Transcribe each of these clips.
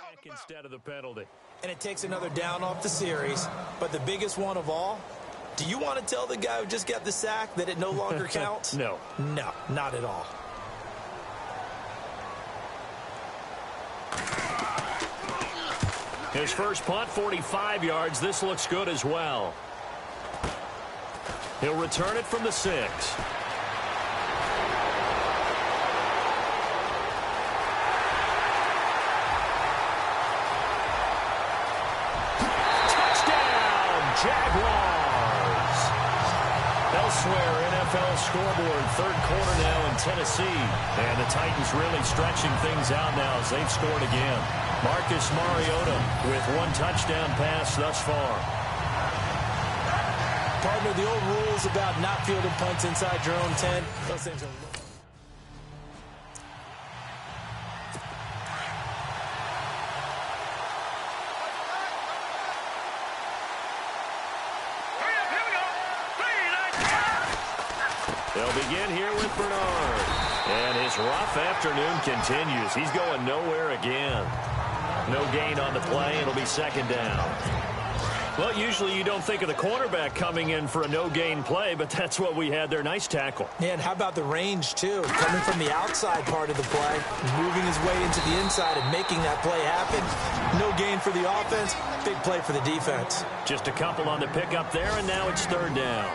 sack instead of the penalty. And it takes another down off the series. But the biggest one of all, do you want to tell the guy who just got the sack that it no longer counts? No. No, not at all. His first punt, 45 yards. This looks good as well. He'll return it from the 6. Jaguars. Elsewhere, NFL scoreboard, third quarter now in Tennessee. And the Titans really stretching things out now as they've scored again. Marcus Mariota with 1 touchdown pass thus far. Partner, the old rules about not fielding punts inside your own 10, those things are... They'll begin here with Bernard. And his rough afternoon continues. He's going nowhere again. No gain on the play. It'll be second down. Well, usually you don't think of the cornerback coming in for a no-gain play, but that's what we had there. Nice tackle. Yeah, and how about the range, too? Coming from the outside part of the play, moving his way into the inside and making that play happen. No gain for the offense, big play for the defense. Just a couple on the pickup there, and now it's third down.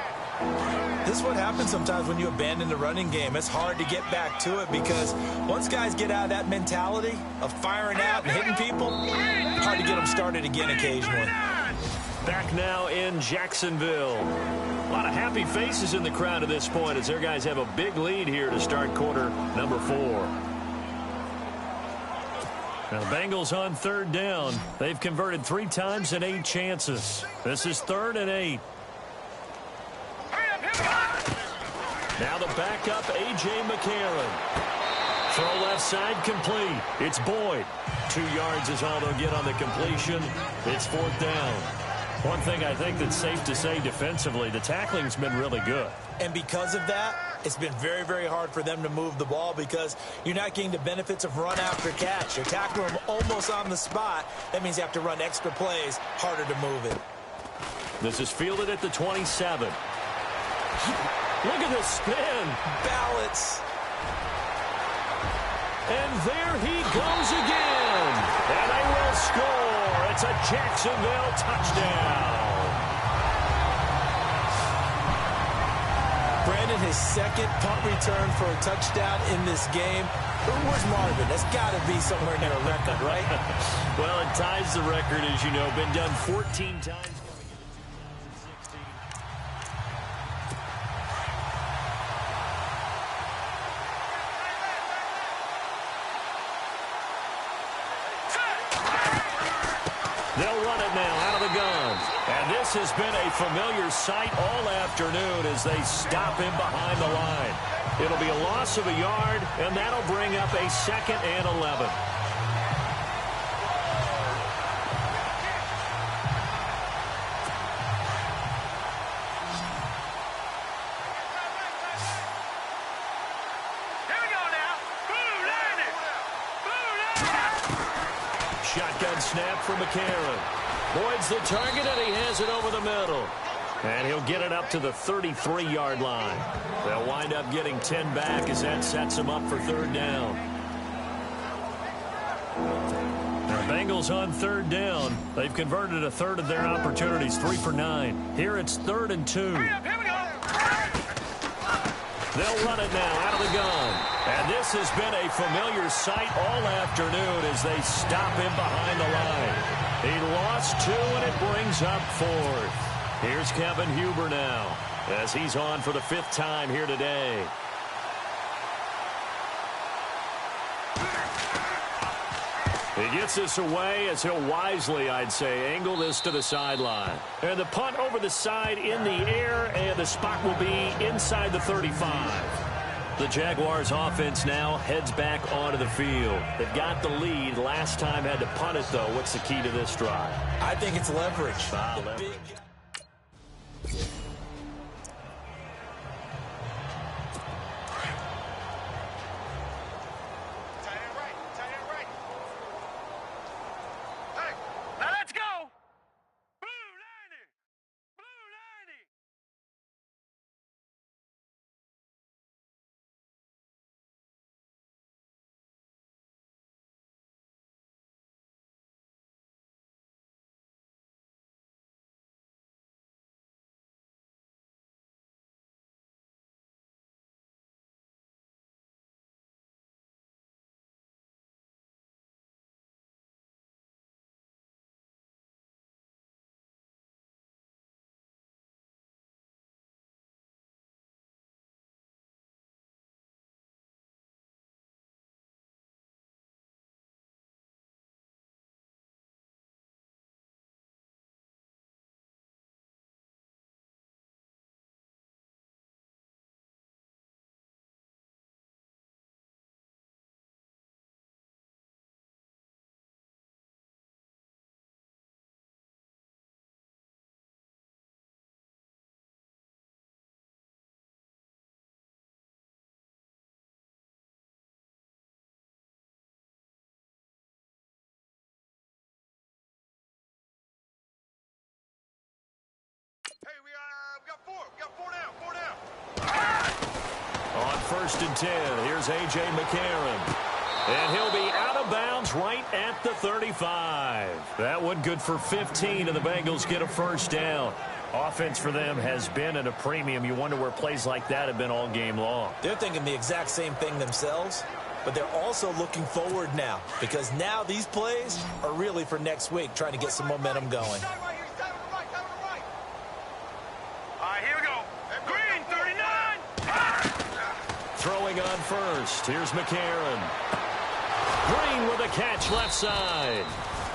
This is what happens sometimes when you abandon the running game. It's hard to get back to it because once guys get out of that mentality of firing out and hitting people, hard to get them started again occasionally. Back now in Jacksonville. A lot of happy faces in the crowd at this point as their guys have a big lead here to start quarter number 4. Now, Bengals on third down. They've converted 3 times in 8 chances. This is 3rd and 8. Now the backup, A.J. McCarron. Throw left side complete. It's Boyd. 2 yards is all they'll get on the completion. It's 4th down. One thing I think that's safe to say defensively, the tackling's been really good. And because of that, it's been very, very hard for them to move the ball because you're not getting the benefits of run after catch. You're tackling them almost on the spot. That means you have to run extra plays, harder to move it. This is fielded at the 27. Look at the spin. Balance. And there he goes again. And they will score. It's a Jacksonville touchdown. Brandon, his second punt return for a touchdown in this game. Where's Marvin? That's got to be somewhere near a record, right? Well, it ties the record, as you know. Been done 14 times. They'll run it now out of the gun. And this has been a familiar sight all afternoon as they stop him behind the line. It'll be a loss of a yard, and that'll bring up a 2nd and 11. Shotgun snap for McCarron. Boyd's the target, and he has it over the middle. And he'll get it up to the 33-yard line. They'll wind up getting 10 back as that sets them up for 3rd down. The Bengals on 3rd down. They've converted 1/3 of their opportunities, 3 for 9. Here it's 3rd and 2. They'll run it now out of the gun. And this has been a familiar sight all afternoon as they stop him behind the line. He lost 2, and it brings up 4th. Here's Kevin Huber now as he's on for the 5th time here today. He gets this away as he'll wisely, I'd say, angle this to the sideline. And the punt over the side in the air, and the spot will be inside the 35. The Jaguars offense now heads back onto the field. They've got the lead. Last time had to punt it, though. What's the key to this drive? I think it's leverage. Leverage. We got four. We got four down. Four down. On 1st and 10, here's A.J. McCarron. And he'll be out of bounds right at the 35. That one good for 15, and the Bengals get a first down. Offense for them has been at a premium. You wonder where plays like that have been all game long. They're thinking the exact same thing themselves, but they're also looking forward now because now these plays are really for next week, trying to get some momentum going. All right, here we go. Green, 39. Throwing on first. Here's McCarron. Green with a catch left side.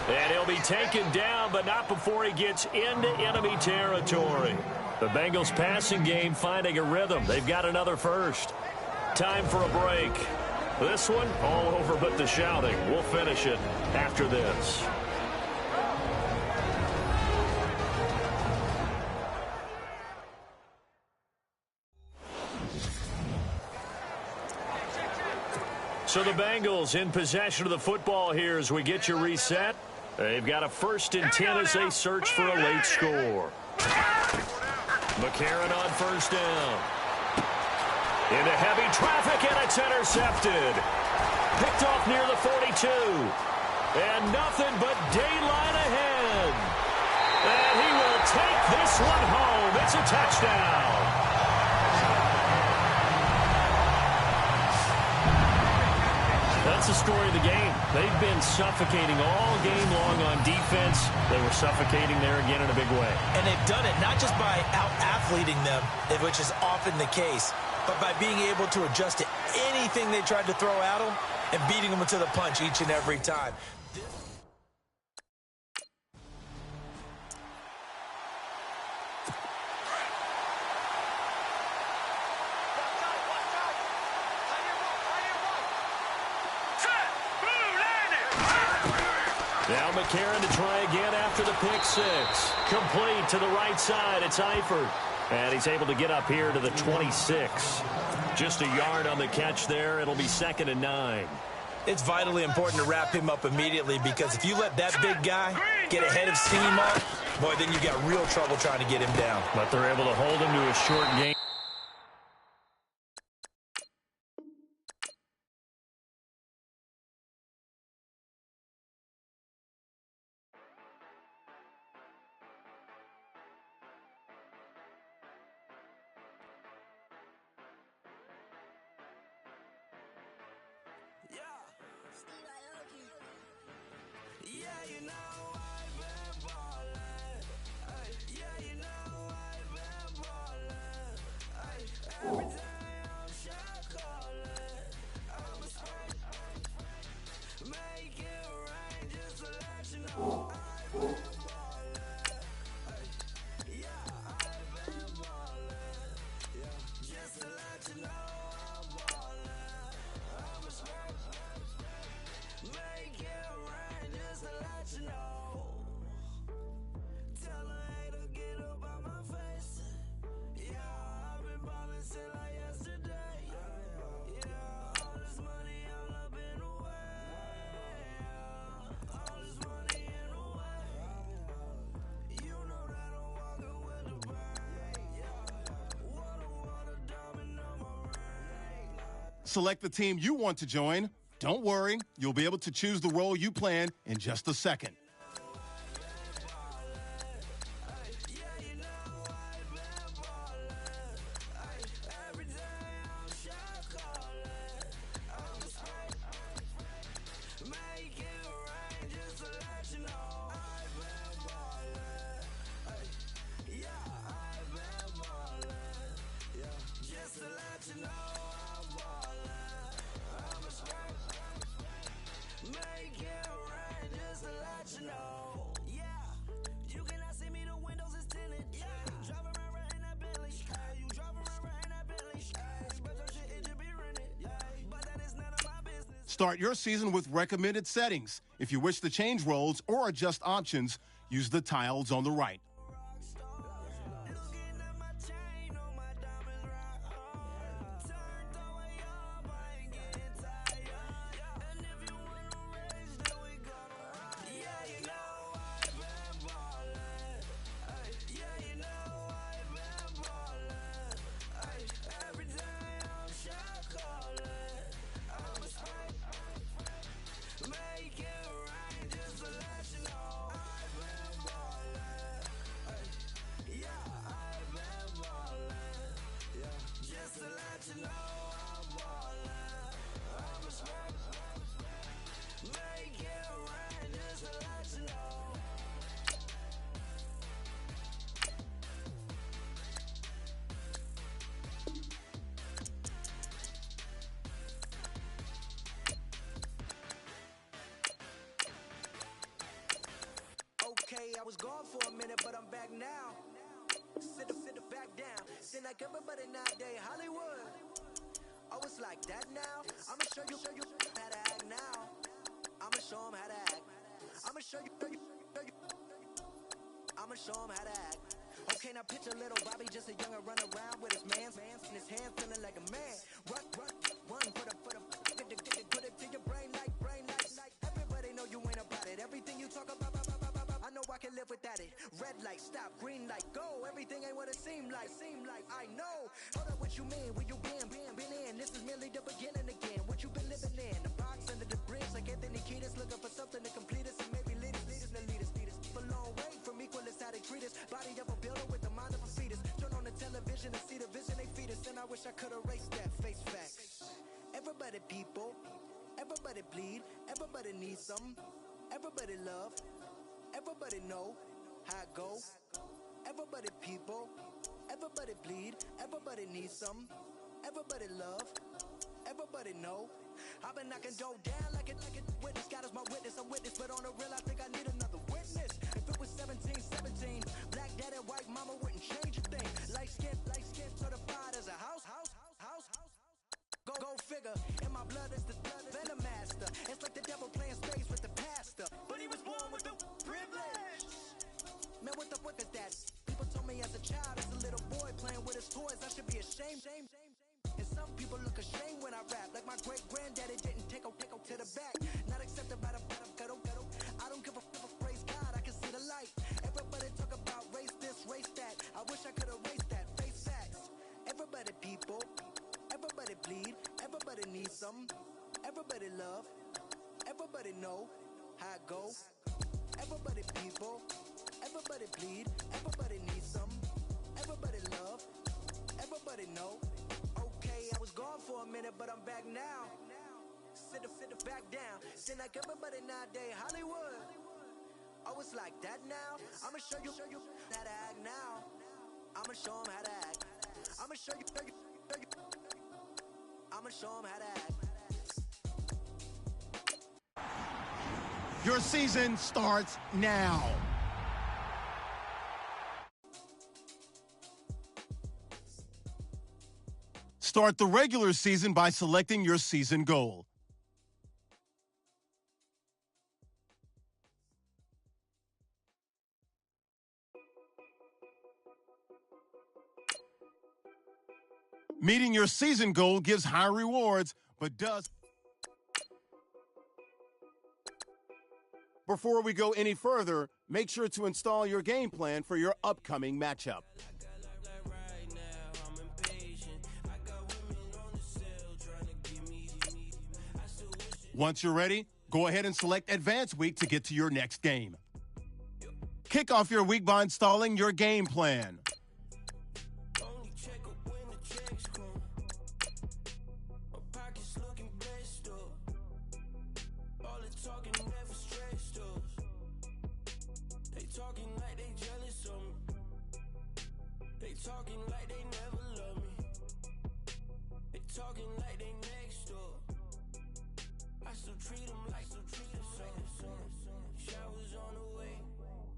And he'll be taken down, but not before he gets into enemy territory. The Bengals passing game finding a rhythm. They've got another first. Time for a break. This one, all over but the shouting. We'll finish it after this. So the Bengals in possession of the football here as we get you reset. They've got a 1st and 10 as they search for a late score. McCarron on first down. Into heavy traffic, and it's intercepted. Picked off near the 42. And nothing but daylight ahead. And he will take this one home. It's a touchdown. That's the story of the game. They've been suffocating all game long on defense. They were suffocating there again in a big way. And they've done it not just by out-athleting them, which is often the case, but by being able to adjust to anything they tried to throw at them and beating them to the punch each and every time. Now McCarron to try again after the pick six. Complete to the right side. It's Eifert. And he's able to get up here to the 26. Just a yard on the catch there. It'll be 2nd and 9. It's vitally important to wrap him up immediately because if you let that big guy get ahead of steam up, boy, then you got real trouble trying to get him down. But they're able to hold him to a short game. Select the team you want to join. Don't worry, you'll be able to choose the role you plan in just a second. Start your season with recommended settings. If you wish to change roles or adjust options, use the tiles on the right. back now. Sit back down. Seem like everybody nowadays Hollywood. Oh, it's like that now. I'ma show you how to act now. I'ma show them how to act. I'ma show you. I'ma show them how to act. Okay, now picture little Bobby, just a younger run around with his man's in his hand, feeling like a man. Run, put it to your brain like. Everybody know you ain't about it. Everything you talk about, I know I can live without it. Red light, stop, green light, go. Everything ain't what it seem like. I know. Hold up, what you mean? Where you been in? This is merely the beginning again. What you been living in? The box under the bridge, like Anthony Kiedis, looking for something to complete us and maybe lead us. For long way from equal is how they treat us. Body of a builder with the mind of a fetus. Turn on the television and see the vision they feed us. And I wish I could erase that. Face facts. Everybody people, everybody bleed, everybody needs something. Everybody love, everybody know how it go. Everybody people, everybody bleed, everybody needs something. Everybody love, everybody know. I've been knocking dough down like it witness. God is my witness, I'm witness, but on the real I think I need another witness. If it was 17, black dad and white mama wouldn't change a thing. Light skin certified as a house. Go figure, in my blood is the venom master. It's like the devil playing space with the pastor, but he was born with the privilege. Man, what the fuck is that? People told me as a child, as a little boy playing with his toys, I should be ashamed. And some people look ashamed when I rap, like my great granddaddy didn't take a to the back. Not accepted by the ghetto. I don't give a fuck, praise God, I can see the light. Everybody talk about race this, race that. I wish I could erase that. Face facts. Everybody people, everybody bleed, everybody needs something. Everybody love, everybody know how it go. Everybody people, everybody bleed, everybody needs something. Everybody love, everybody know. Okay, I was gone for a minute, but I'm back now. Sit back down. Seem like everybody nowadays Hollywood. Oh, it's like that now. I'ma show you how to act now. I'ma show them how to act. I'ma show you. I'ma show them how to act. Your season starts now. Start the regular season by selecting your season goal. Meeting your season goal gives high rewards, but does... Before we go any further, make sure to install your game plan for your upcoming matchup. Once you're ready, go ahead and select Advance Week to get to your next game. Kick off your week by installing your game plan. Talking like they never love me. They talking like they next door. I still treat them like so. Showers on the way.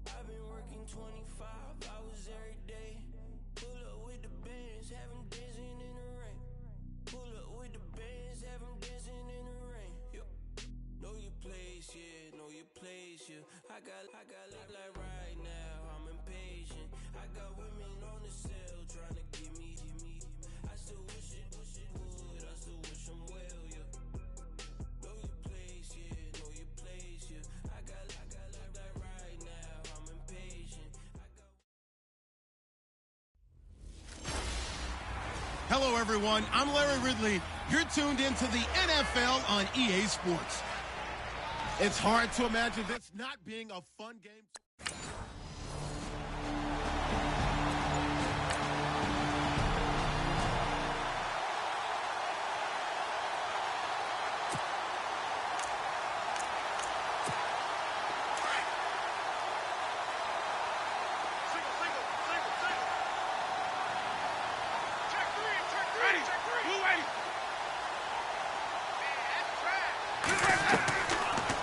I've been working 25 hours every day. Pull up with the bands, have them dancing in the rain. Pull up with the bands, have them dancing in the rain. Yo. Know your place, yeah, know your place, yeah. I got look like right now, I'm impatient. I got women on the cell trying to give me. I still wish it would, I still wish them well, yeah. Know your place, yeah, know your place, yeah. I got look like right now, I'm impatient. Hello, everyone. I'm Larry Ridley. You're tuned into the NFL on EA Sports. It's hard to imagine this not being a fun game.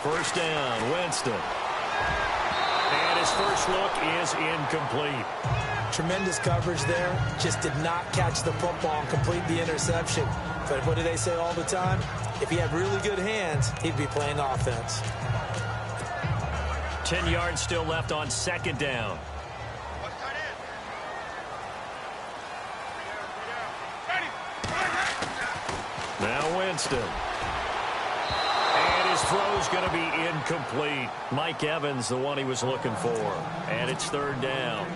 First down, Winston. And his his first look is incomplete. Tremendous coverage there. Just did not catch the football and complete the interception. But what do they say all the time? If he had really good hands, he'd be playing offense. 10 yards still left on second down. Now Winston. And his throw's going to be incomplete. Mike Evans, the one he was looking for. And it's third down.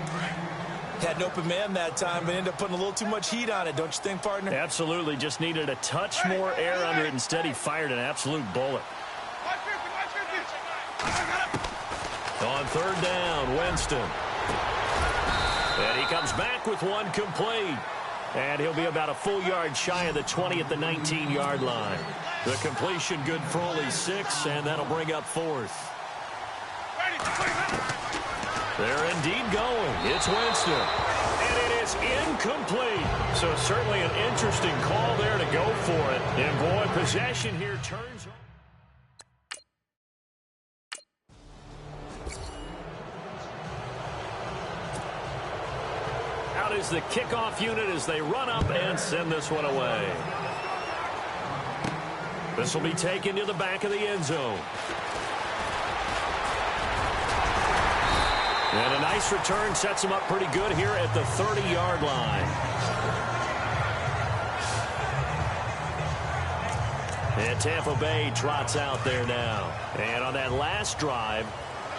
Had an open man that time, but ended up putting a little too much heat on it, don't you think, partner? Absolutely. Just needed a touch more air under it. Instead, he fired an absolute bullet. On third down, Winston. And he comes back with one complete. And he'll be about a full yard shy of the 20 at the 19-yard line. The completion good for only 6, and that'll bring up fourth. They're indeed going. It's Winston. And it is incomplete. So certainly an interesting call there to go for it. And boy, possession here turns. Out is the kickoff unit as they run up and send this one away. This will be taken to the back of the end zone. And a nice return sets him up pretty good here at the 30-yard line. And Tampa Bay trots out there now. And on that last drive,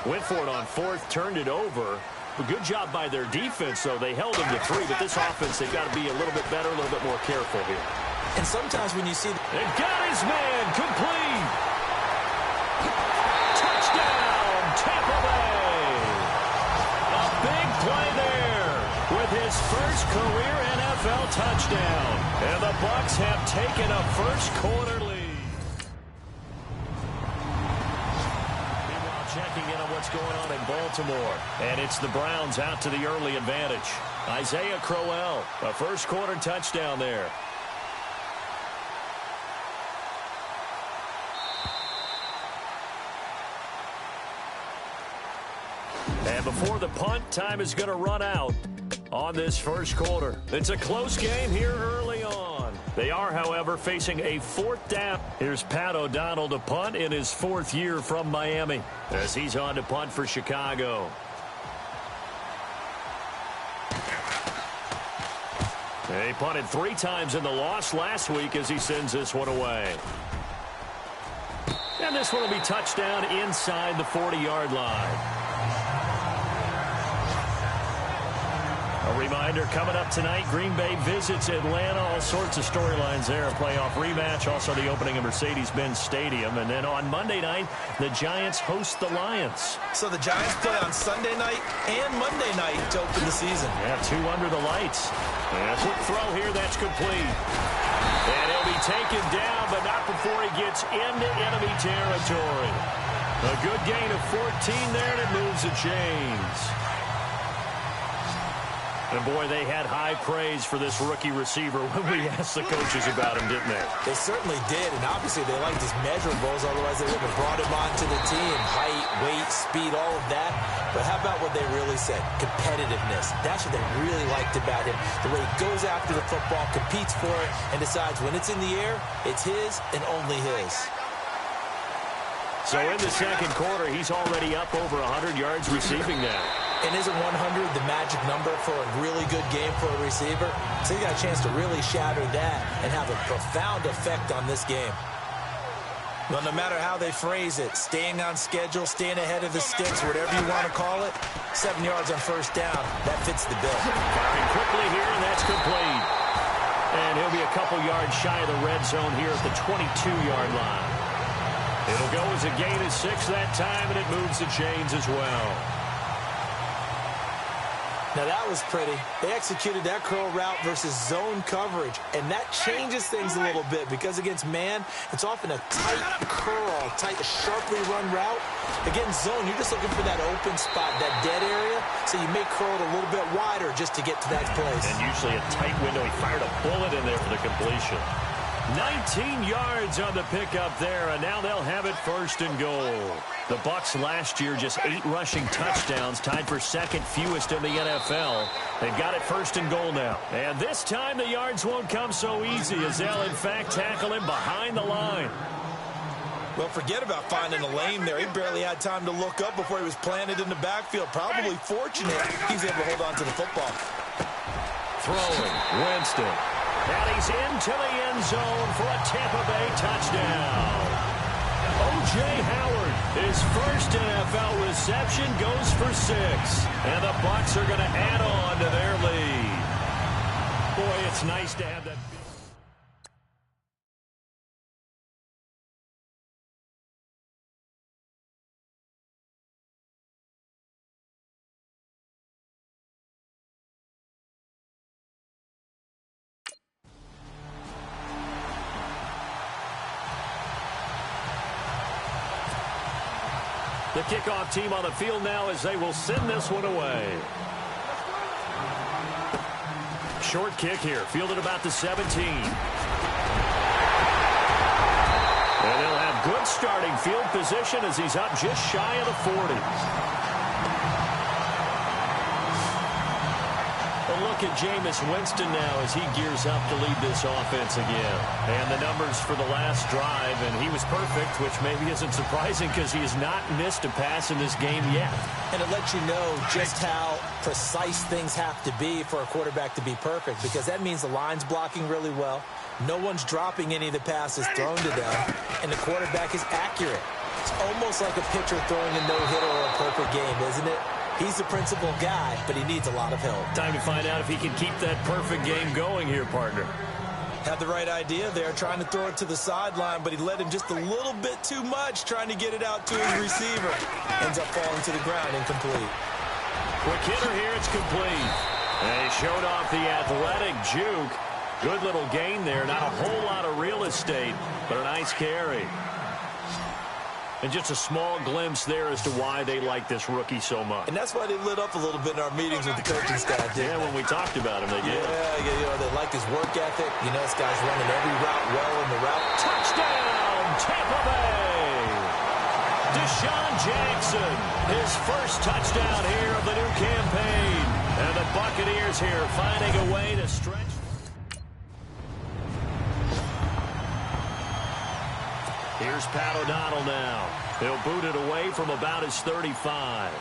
went for it on fourth, turned it over. A good job by their defense, though. They held them to 3, but this offense, they've got to be a little bit better, a little bit more careful here. And sometimes when you see... And got his man complete. Touchdown, Tampa Bay. A big play there with his first career NFL touchdown. And the Bucs have taken a first-quarter lead. Meanwhile, checking in on what's going on in Baltimore. And it's the Browns out to the early advantage. Isaiah Crowell, a first-quarter touchdown there. And before the punt, time is going to run out on this first quarter. It's a close game here early on. They are, however, facing a fourth down. Here's Pat O'Donnell to punt in his 4th year from Miami as he's on to punt for Chicago. He punted 3 times in the loss last week as he sends this one away. And this one will be touchdown inside the 40-yard line. A reminder, coming up tonight, Green Bay visits Atlanta. All sorts of storylines there. A playoff rematch, also the opening of Mercedes-Benz Stadium. And then on Monday night, the Giants host the Lions. So the Giants play on Sunday night and Monday night to open the season. Yeah, 2 under the lights. And a quick throw here, that's complete. And he'll be taken down, but not before he gets into enemy territory. A good gain of 14 there, and it moves the chains. And, boy, they had high praise for this rookie receiver when we asked the coaches about him, didn't they? They certainly did, and obviously they liked his measurables, otherwise they wouldn't have brought him onto the team. Height, weight, speed, all of that. But how about what they really said? Competitiveness. That's what they really liked about him. The way he goes after the football, competes for it, and decides when it's in the air, it's his and only his. So in the second quarter, he's already up over 100 yards receiving now. And isn't 100 the magic number for a really good game for a receiver? So he got a chance to really shatter that and have a profound effect on this game. Well, no matter how they phrase it, staying on schedule, staying ahead of the sticks, whatever you want to call it, 7 yards on first down, that fits the bill. Firing quickly here, and that's complete. And he'll be a couple yards shy of the red zone here at the 22-yard line. It'll go as a gain of 6 that time, and it moves the chains as well. Now that was pretty. They executed that curl route versus zone coverage, and that changes things a little bit because against man, it's often a tight curl, tight, sharply run route. Against zone, you're just looking for that open spot, that dead area, so you may curl it a little bit wider just to get to that place. And usually a tight window. He fired a bullet in there for the completion. 19 yards on the pickup there, and now they'll have it 1st and goal. The Bucs last year just 8 rushing touchdowns, tied for second fewest in the NFL. They've got it first and goal now. And this time the yards won't come so easy as they'll, in fact, tackle him behind the line. Well, forget about finding a lane there. He barely had time to look up before he was planted in the backfield. Probably fortunate he's able to hold on to the football. Throwing, Winston. And he's into the end zone for a Tampa Bay touchdown. O.J. Howard, his first NFL reception, goes for 6. And the Bucs are going to add on to their lead. Boy, it's nice to have that. The kickoff team on the field now as they will send this one away. Short kick here, fielded about the 17. And they'll have good starting field position as he's up just shy of the 40. A look at Jameis Winston now as he gears up to lead this offense again. And the numbers for the last drive, and he was perfect, which maybe isn't surprising because he has not missed a pass in this game yet. And it lets you know just how precise things have to be for a quarterback to be perfect, because that means the line's blocking really well. No one's dropping any of the passes thrown to them, and the quarterback is accurate. It's almost like a pitcher throwing a no-hitter or a perfect game, isn't it? He's the principal guy, but he needs a lot of help. Time to find out if he can keep that perfect game going here, partner. Had the right idea there, trying to throw it to the sideline, but he let him just a little bit too much, trying to get it out to his receiver. Ends up falling to the ground, incomplete. Quick hitter here, it's complete. And he showed off the athletic juke. Good little gain there, not a whole lot of real estate, but a nice carry. And just a small glimpse there as to why they like this rookie so much. And that's why they lit up a little bit in our meetings with the coaching staff. Yeah, when we talked about him, they did. Yeah, you know, they like his work ethic. You know, this guy's running every route well in the route. Touchdown, Tampa Bay! Deshaun Jackson, his first touchdown here of the new campaign. And the Buccaneers here finding a way to stretch. Here's Pat O'Donnell now. He'll boot it away from about his 35.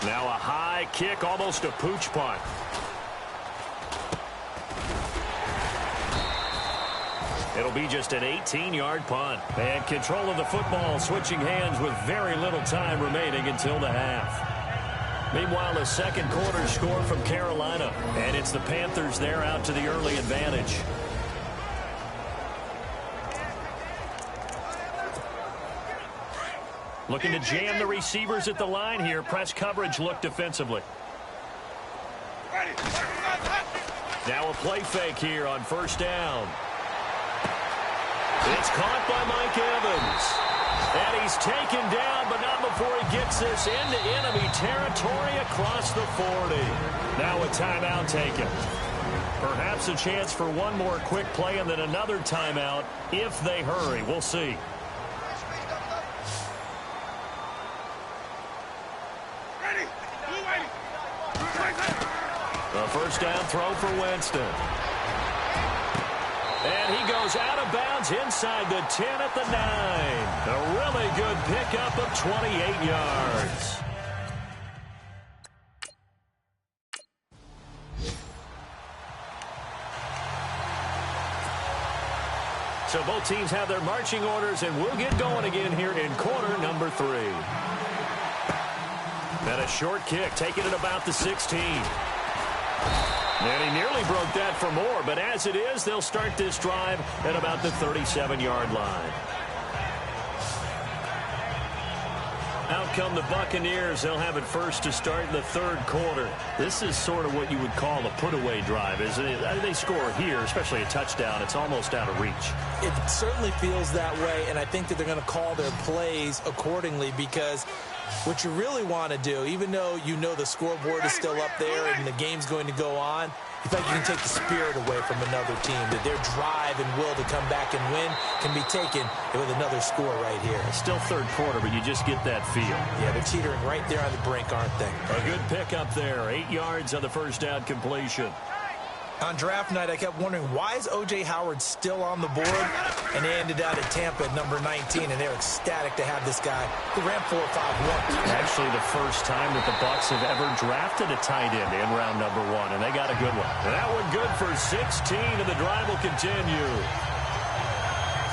Now a high kick, almost a pooch punt. It'll be just an 18-yard punt. And control of the football switching hands with very little time remaining until the half. Meanwhile, the second quarter score from Carolina. And it's the Panthers there out to the early advantage. Looking to jam the receivers at the line here. Press coverage look defensively. Now a play fake here on first down. It's caught by Mike Evans. And he's taken down, but not before he gets this into enemy territory across the 40. Now a timeout taken. Perhaps a chance for one more quick play and then another timeout if they hurry. We'll see. A first down throw for Winston. And he goes out of bounds inside the 10 at the 9. A really good pickup of 28 yards. So both teams have their marching orders, and we'll get going again here in quarter number 3. And a short kick, taking it about the 16. And he nearly broke that for more, but as it is, they'll start this drive at about the 37-yard line. Out come the Buccaneers. They'll have it first to start in the third quarter. This is sort of what you would call a put-away drive, isn't it? They score here, especially a touchdown. It's almost out of reach. It certainly feels that way, and I think that they're going to call their plays accordingly because What you really want to do, even though you know the scoreboard is still up there and the game's going to go on, you think you can take the spirit away from another team, that their drive and will to come back and win can be taken with another score right here. It's still third quarter, but you just get that feel. Yeah, they're teetering right there on the brink, aren't they? A good pickup there. 8 yards on the first down completion. On draft night, I kept wondering, why is O.J. Howard still on the board? And they ended out at Tampa at number 19, and they're ecstatic to have this guy who ran 4.51. Actually, the first time that the Bucs have ever drafted a tight end in round number 1, and they got a good one. That one good for 16, and the drive will continue.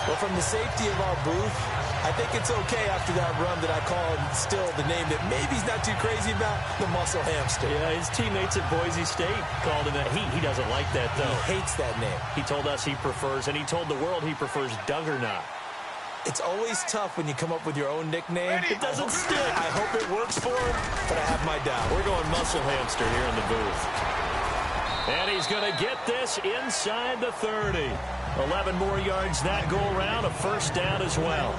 Well, from the safety of our booth, I think it's okay after that run that I call him still the name that maybe he's not too crazy about, the muscle hamster. Yeah, his teammates at Boise State called him that. He doesn't like that, though. He hates that name. He told us he prefers, and he told the world he prefers Duggernaut. It's always tough when you come up with your own nickname. It doesn't stick. I hope it works for him, but I have my doubt. We're going muscle hamster here in the booth. And he's going to get this inside the 30. 11 more yards that go around, a first down as well.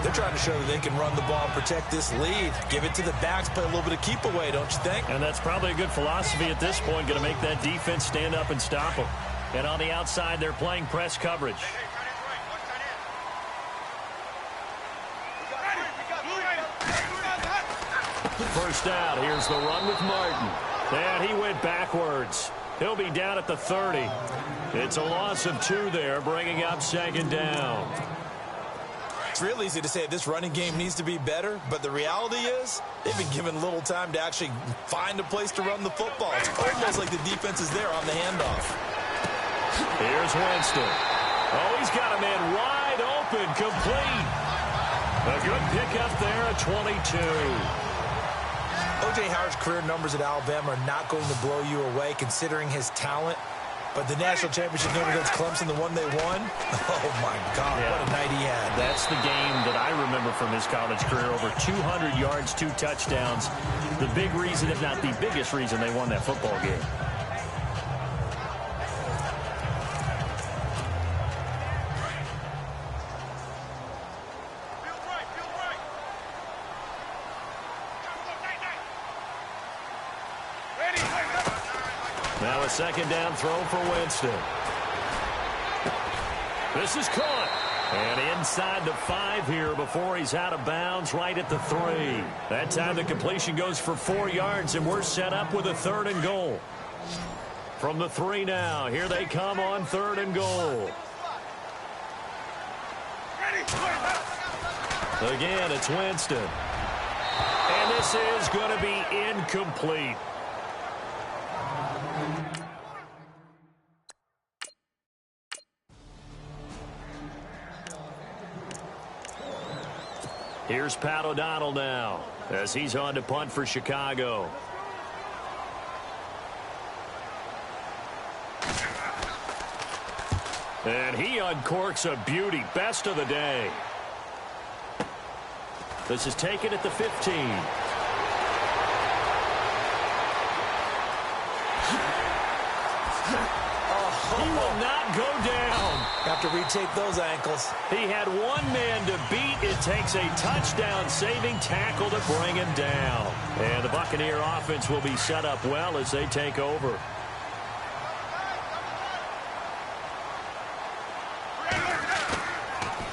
They're trying to show that they can run the ball, protect this lead. Give it to the backs, play a little bit of keep away, don't you think? And that's probably a good philosophy at this point, going to make that defense stand up and stop them. And on the outside, they're playing press coverage. First down, here's the run with Martin. And he went backwards. He'll be down at the 30. It's a loss of 2 there, bringing up second down. It's real easy to say this running game needs to be better, but the reality is they've been given little time to actually find a place to run the football. It's almost like the defense is there on the handoff. Here's Winston. Oh, he's got a man wide open, complete. A good pickup there at 22. O.J. Howard's career numbers at Alabama are not going to blow you away considering his talent. But the national championship game against Clemson, the one they won, oh, my God, yeah. What a night he had. That's the game that I remember from his college career. Over 200 yards, 2 touchdowns. The big reason, if not the biggest reason, they won that football game. Now a second down throw for Winston. This is caught. And inside the 5 here before he's out of bounds right at the 3. That time the completion goes for 4 yards, and we're set up with a 3rd and goal. From the 3 now, here they come on 3rd and goal. Again, it's Winston. And this is going to be incomplete. Here's Pat O'Donnell now as he's on to punt for Chicago. And he uncorks a beauty. Best of the day. This is taken at the 15. He will not go down. Have to retake those ankles. He had one man to beat. It takes a touchdown-saving tackle to bring him down. And the Buccaneer offense will be set up well as they take over.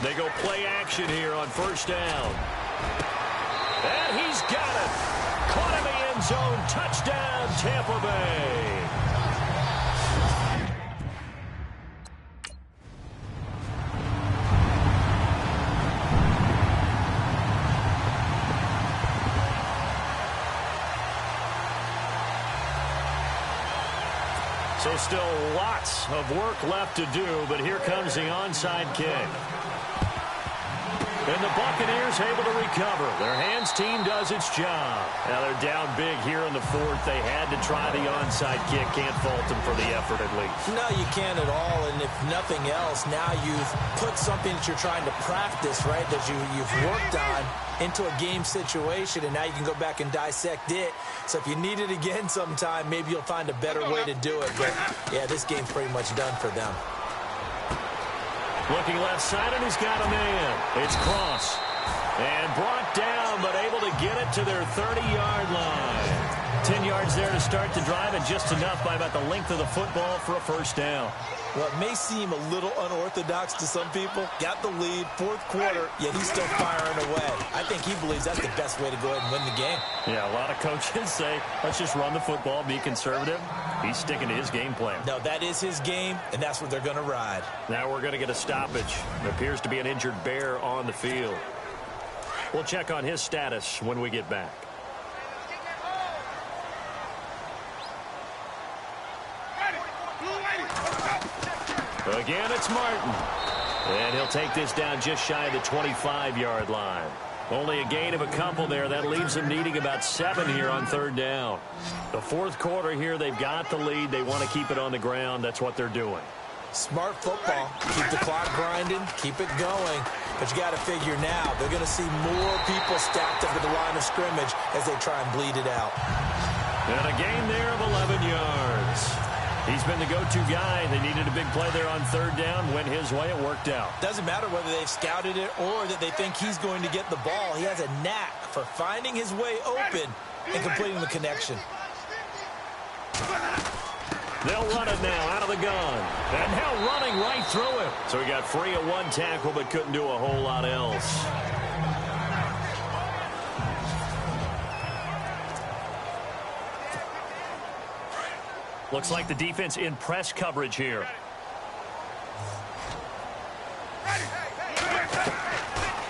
They go play action here on first down. And he's got it. Caught in the end zone. Touchdown, Tampa Bay. So still lots of work left to do, but here comes the onside kick. And the Buccaneers able to recover. Their hands team does its job. Now they're down big here in the 4th. They had to try the onside kick. Can't fault them for the effort at least. No, you can't at all. And if nothing else, now you've put something that you're trying to practice, right, that you've worked on into a game situation, and now you can go back and dissect it. So if you need it again sometime, maybe you'll find a better way to do it. But, yeah, this game's pretty much done for them. Looking left side, and he's got a man. It's Cross. And brought down down, but able to get it to their 30-yard line. 10 yards there to start the drive, and just enough by about the length of the football for a first down. Well, it may seem a little unorthodox to some people. Got the lead, fourth quarter, yet he's still firing away. I think he believes that's the best way to go ahead and win the game. Yeah, a lot of coaches say, let's just run the football, be conservative. He's sticking to his game plan. No, that is his game, and that's what they're going to ride. Now we're going to get a stoppage. There appears to be an injured Bear on the field. We'll check on his status when we get back. Again, it's Martin. And he'll take this down just shy of the 25-yard line. Only a gain of a couple there. That leaves them needing about 7 here on third down. The fourth quarter here, they've got the lead. They want to keep it on the ground. That's what they're doing. Smart football. Keep the clock grinding. Keep it going. But you got to figure now, they're going to see more people stacked up at the line of scrimmage as they try and bleed it out. And a gain there of 11 yards. He's been the go-to guy. They needed a big play there on third down. Went his way. It worked out. Doesn't matter whether they've scouted it or that they think he's going to get the ball. He has a knack for finding his way open and completing the connection. They'll run it now out of the gun. And now running right through it. So he got free of one tackle but couldn't do a whole lot else. Looks like the defense in press coverage here.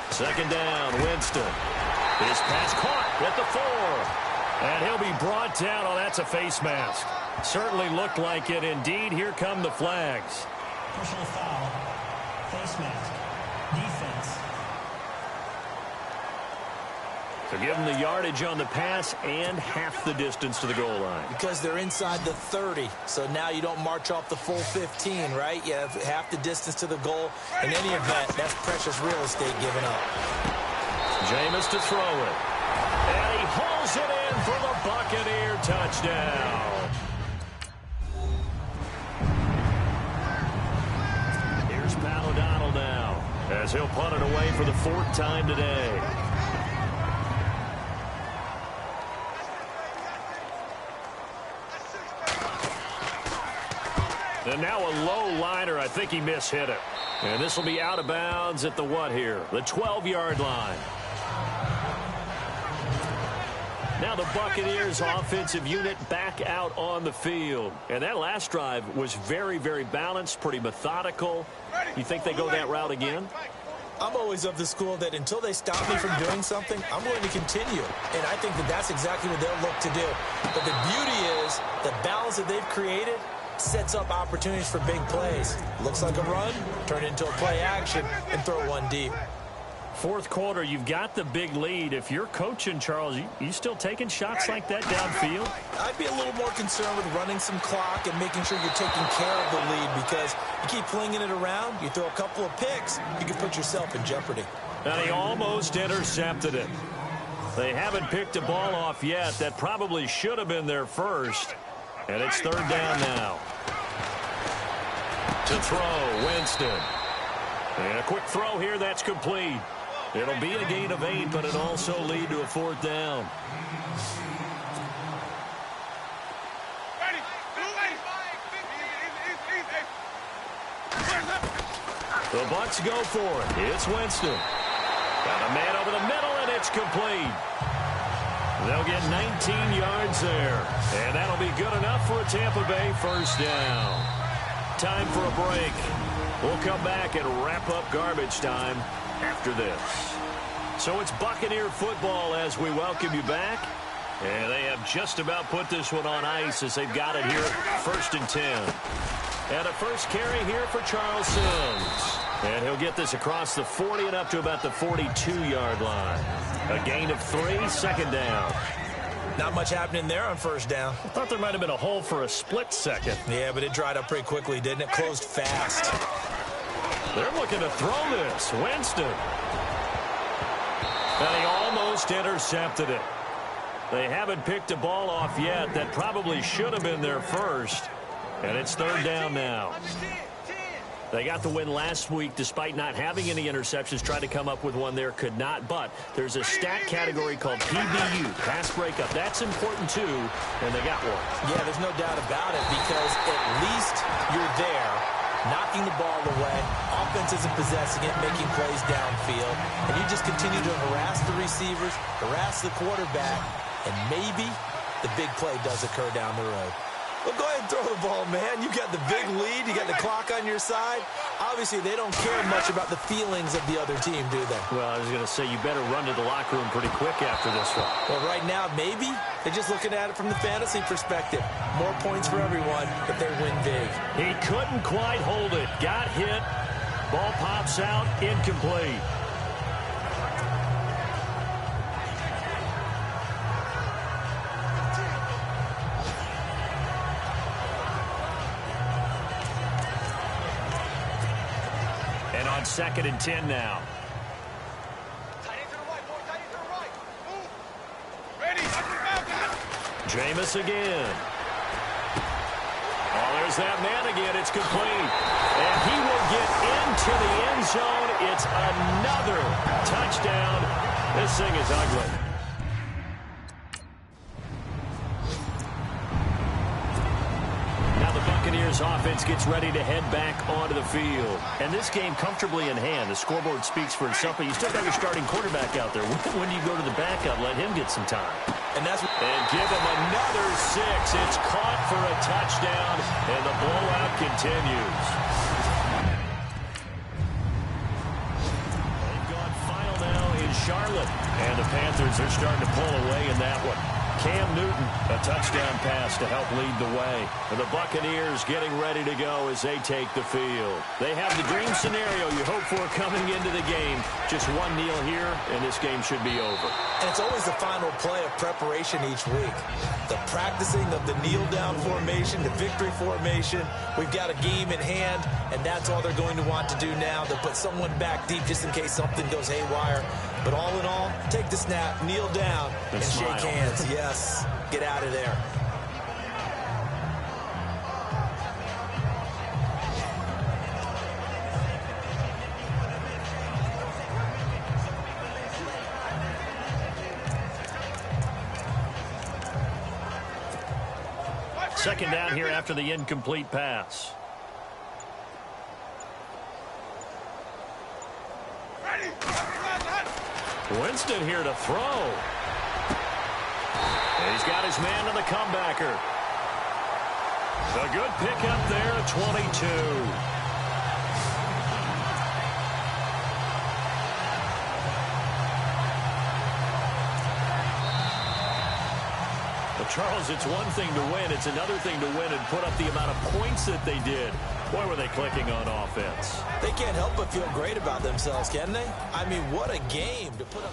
Second down, Winston. His pass caught at the 4. And he'll be brought down. Oh, that's a face mask. Certainly looked like it. Indeed, here come the flags. Personal foul. Face mask. Defense. So give them the yardage on the pass and half the distance to the goal line. Because they're inside the 30, so now you don't march off the full 15, right? You have half the distance to the goal. In any event, that's precious real estate given up. Jameis to throw it. And he hauls it in for the Buccaneer touchdown. Here's Pat O'Donnell now, as he'll punt it away for the 4th time today. And now a low liner. I think he mishit it. And this will be out of bounds at the what here? The 12-yard line. Now the Buccaneers offensive unit back out on the field. And that last drive was very, very balanced, pretty methodical. You think they go that route again? I'm always of the school that until they stop me from doing something, I'm going to continue. And I think that that's exactly what they'll look to do. But the beauty is the balance that they've created sets up opportunities for big plays. Looks like a run, turn it into a play action, and throw one deep. Fourth quarter, you've got the big lead. If you're coaching, Charles, you still taking shots like that downfield? I'd be a little more concerned with running some clock and making sure you're taking care of the lead, because you keep flinging it around, you throw a couple of picks, you can put yourself in jeopardy. And he almost intercepted it. They haven't picked a ball off yet. That probably should have been their first. And it's third down now. To throw, Winston. And a quick throw here, that's complete. It'll be a gain of 8, but it'll also lead to a 4th down. The Bucs go for it. It's Winston. Got a man over the middle, and it's complete. They'll get 19 yards there. And that'll be good enough for a Tampa Bay first down. Time for a break. We'll come back and wrap up garbage time after this. So it's Buccaneer football as we welcome you back. And they have just about put this one on ice as they've got it here, 1st and 10. And a first carry here for Charles Sims. And he'll get this across the 40 and up to about the 42-yard line. A gain of 3, second down. Not much happening there on first down. I thought there might have been a hole for a split second. Yeah, but it dried up pretty quickly, didn't it? Closed fast. They're looking to throw this. Winston. And he almost intercepted it. They haven't picked a ball off yet. That probably should have been their first. And it's third down now. They got the win last week despite not having any interceptions. Tried to come up with one there, could not. But there's a stat category called PBU, pass breakup. That's important too, and they got one. Yeah, there's no doubt about it because at least you're there, knocking the ball away. Offense isn't possessing it, making plays downfield. And you just continue to harass the receivers, harass the quarterback, and maybe the big play does occur down the road. Well, go ahead and throw the ball, man. You got the big lead. You got the clock on your side. Obviously, they don't care much about the feelings of the other team, do they? Well, I was going to say, you better run to the locker room pretty quick after this one. Well, right now, maybe they're just looking at it from the fantasy perspective. More points for everyone if they win big. He couldn't quite hold it. Got hit. Ball pops out. Incomplete. And on 2nd and 10 now. Tight end to the right, boy. Tight end to the right. Move. Ready. Jameis again. Oh, there's that man again. It's complete. And he will get into the end zone. It's another touchdown. This thing is ugly. Now the Buccaneers offense gets ready to head back onto the field. And this game comfortably in hand. The scoreboard speaks for itself, but you still got your starting quarterback out there. When do you go to the backup? Let him get some time. And give him another 6. It's caught for a touchdown, and the blowout continues. They've gone final now in Charlotte, and the Panthers are starting to pull away in that one. Cam Newton, a touchdown pass to help lead the way. And the Buccaneers getting ready to go as they take the field. They have the dream scenario you hope for coming into the game. Just one kneel here, and this game should be over. And it's always the final play of preparation each week. The practicing of the kneel-down formation, the victory formation. We've got a game in hand, and that's all they're going to want to do now. They'll put someone back deep just in case something goes haywire. But all in all, take the snap, kneel down, and smile. shake hands. Yes, get out of there. Second down here after the incomplete pass. Winston here to throw. He's got his man to the comebacker. A good pickup there, 22. Well, Charles, it's one thing to win. It's another thing to win and put up the amount of points that they did. Boy, were they clicking on offense. They can't help but feel great about themselves, can they? I mean, what a game to put up.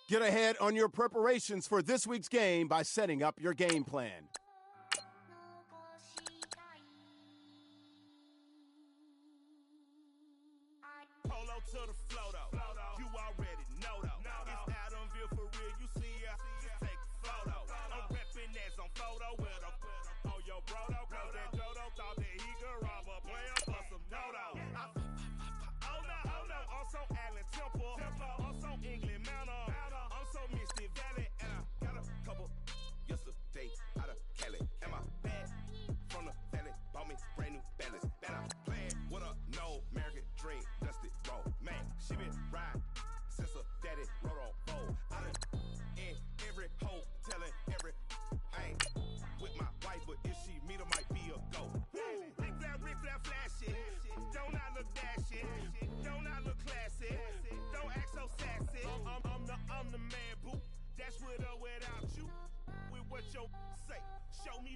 Get ahead on your preparations for this week's game by setting up your game plan. Polo to the flow, though. You already know, though. It's Adamville for real. You see ya, just take a photo. I'm reppin' as on photo with a on your bro, though. Cause that Jodo thought that he could rob a player for some dodo. Oh no, I'm so Allen Temple. I'm so England Manor. I'm so Misty Valley. And I got a couple yesterday out of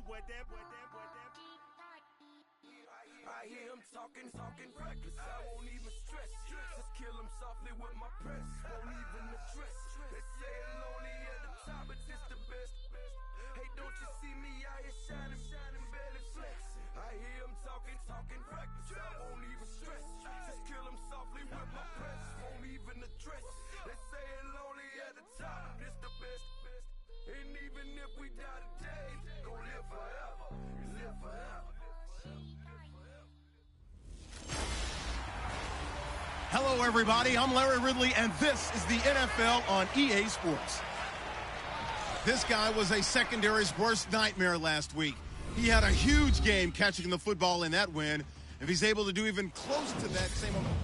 I hear him talking reckless. I won't even stress. Just kill him softly with my press. Won't even address. They say I'm lonely at the top, but this the best. Hey, don't you see me out here shining, barely flex. I hear him talking reckless. I won't even stress. Just kill him softly with my press. Won't even address. They say I'm lonely at the top, but this the best. And even if we die today, gon' live forever. Live forever. Hello, everybody. I'm Larry Ridley, and this is the NFL on EA Sports. This guy was a secondary's worst nightmare last week. He had a huge game catching the football in that win. If he's able to do even close to that same amount.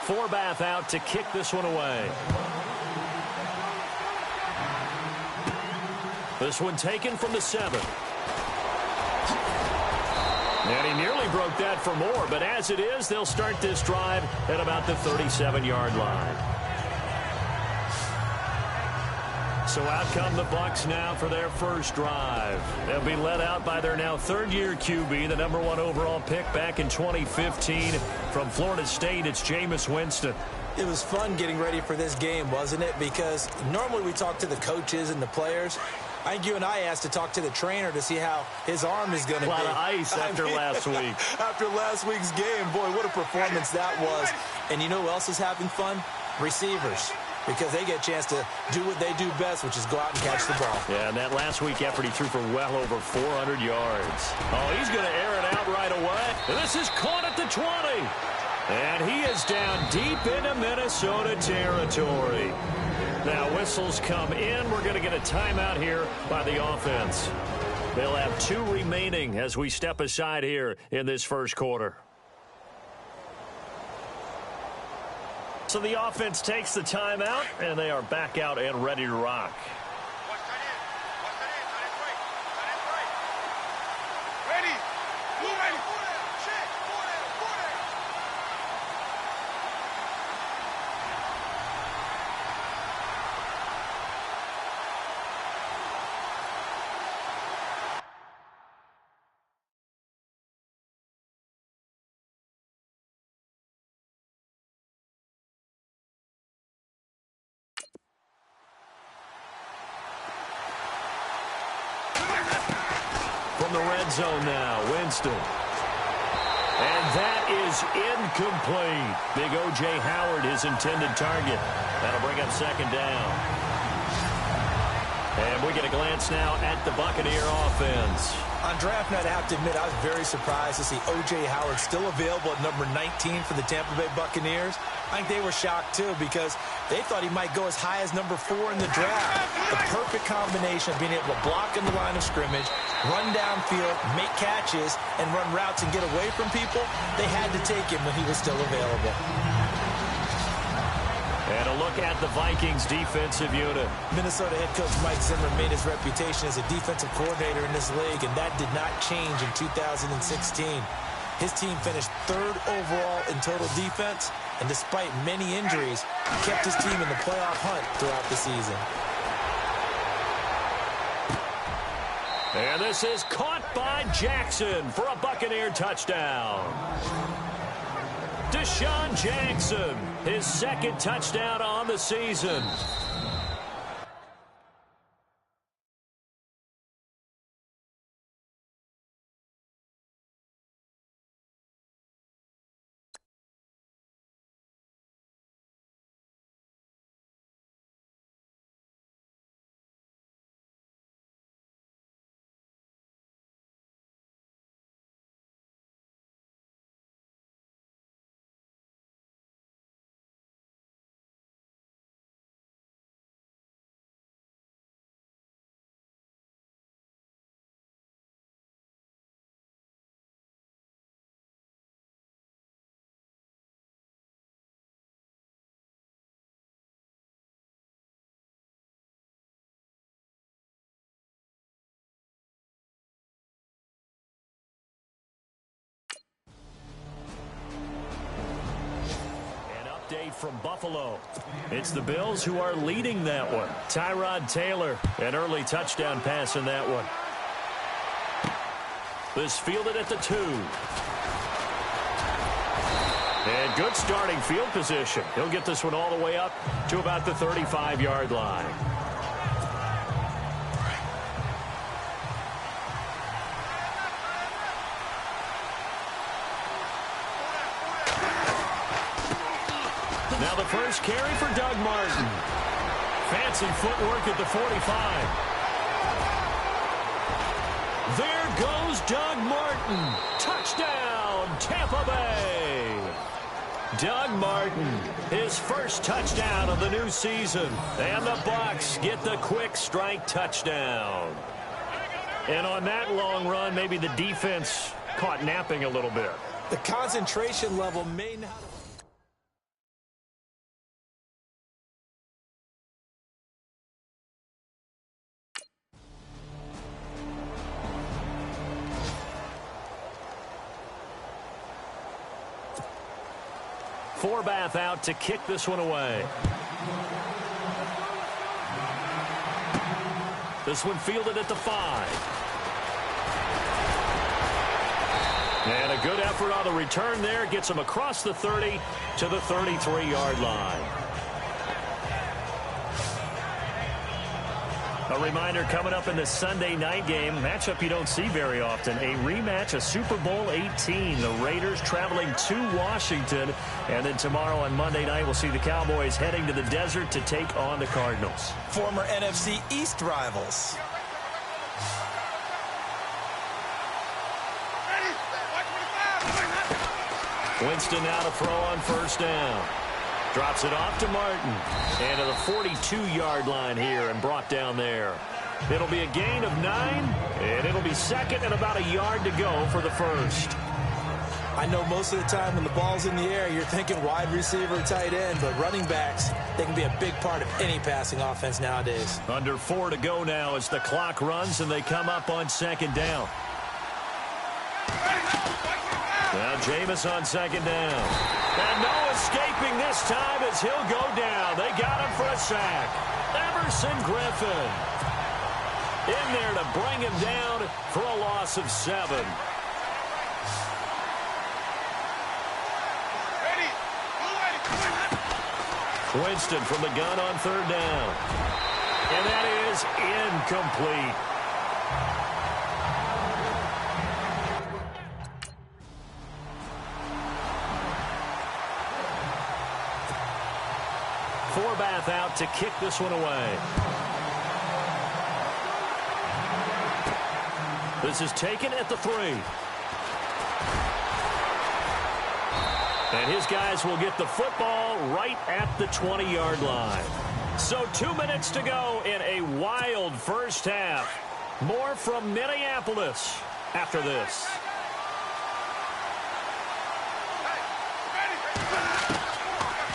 Forbath out to kick this one away. This one taken from the 7. And he nearly broke that for more, but as it is, they'll start this drive at about the 37-yard line. So out come the Bucs now for their first drive. They'll be led out by their now third-year QB, the number 1 overall pick back in 2015 from Florida State. It's Jameis Winston. It was fun getting ready for this game, wasn't it? Because normally we talk to the coaches and the players. I think you and I asked to talk to the trainer to see how his arm is going to be. A lot of ice after last week. After last week's game, boy, what a performance that was. And you know who else is having fun? Receivers. Because they get a chance to do what they do best, which is go out and catch the ball. Yeah, and that last week effort, he threw for well over 400 yards. Oh, he's going to air it out right away. This is caught at the 20. And he is down deep into Minnesota territory. Now, whistles come in. We're going to get a timeout here by the offense. They'll have 2 remaining as we step aside here in this first quarter. So the offense takes the timeout, and they are back out and ready to rock. From the red zone now, Winston. And that is incomplete. Big O.J. Howard, his intended target. That'll bring up second down. And we get a glance now at the Buccaneer offense. On draft night, I have to admit, I was very surprised to see O.J. Howard still available at number 19 for the Tampa Bay Buccaneers. I think they were shocked, too, because they thought he might go as high as number 4 in the draft. The perfect combination of being able to block in the line of scrimmage, run downfield, make catches, and run routes and get away from people. They had to take him when he was still available. And a look at the Vikings defensive unit. Minnesota head coach Mike Zimmer made his reputation as a defensive coordinator in this league, and that did not change in 2016. His team finished 3rd overall in total defense, and despite many injuries, he kept his team in the playoff hunt throughout the season. And this is caught by Jackson for a Buccaneer touchdown. Shawn Jackson, his 2nd touchdown on the season. late from Buffalo. It's the Bills who are leading that one. Tyrod Taylor, an early touchdown pass in that one. This fielded at the 2. And good starting field position. He'll get this one all the way up to about the 35-yard line. Now the first carry for Doug Martin. Fancy footwork at the 45. There goes Doug Martin. Touchdown, Tampa Bay. Doug Martin, his first touchdown of the new season. And the Bucs get the quick strike touchdown. And on that long run, maybe the defense caught napping a little bit. The concentration level may not... Forbath out to kick this one away. This one fielded at the 5. And a good effort on the return there. Gets him across the 30 to the 33-yard line. A reminder coming up in the Sunday night game, matchup you don't see very often, a rematch of Super Bowl 18. The Raiders traveling to Washington. And then tomorrow on Monday night, we'll see the Cowboys heading to the desert to take on the Cardinals. Former NFC East rivals. Winston now to throw on first down. Drops it off to Martin. And to the 42-yard line here and brought down there. It'll be a gain of 9, and it'll be second and about a yard to go for the first. I know most of the time when the ball's in the air, you're thinking wide receiver, tight end, but running backs, they can be a big part of any passing offense nowadays. Under 4 to go now as the clock runs and they come up on second down. Now Jameis on second down. And no escaping this time as he'll go down. They got him for a sack. Everson Griffin in there to bring him down for a loss of 7. Winston from the gun on third down. And that is incomplete. Forbath out to kick this one away. This is taken at the 3. And his guys will get the football right at the 20-yard line. So 2 minutes to go in a wild first half. More from Minneapolis after this.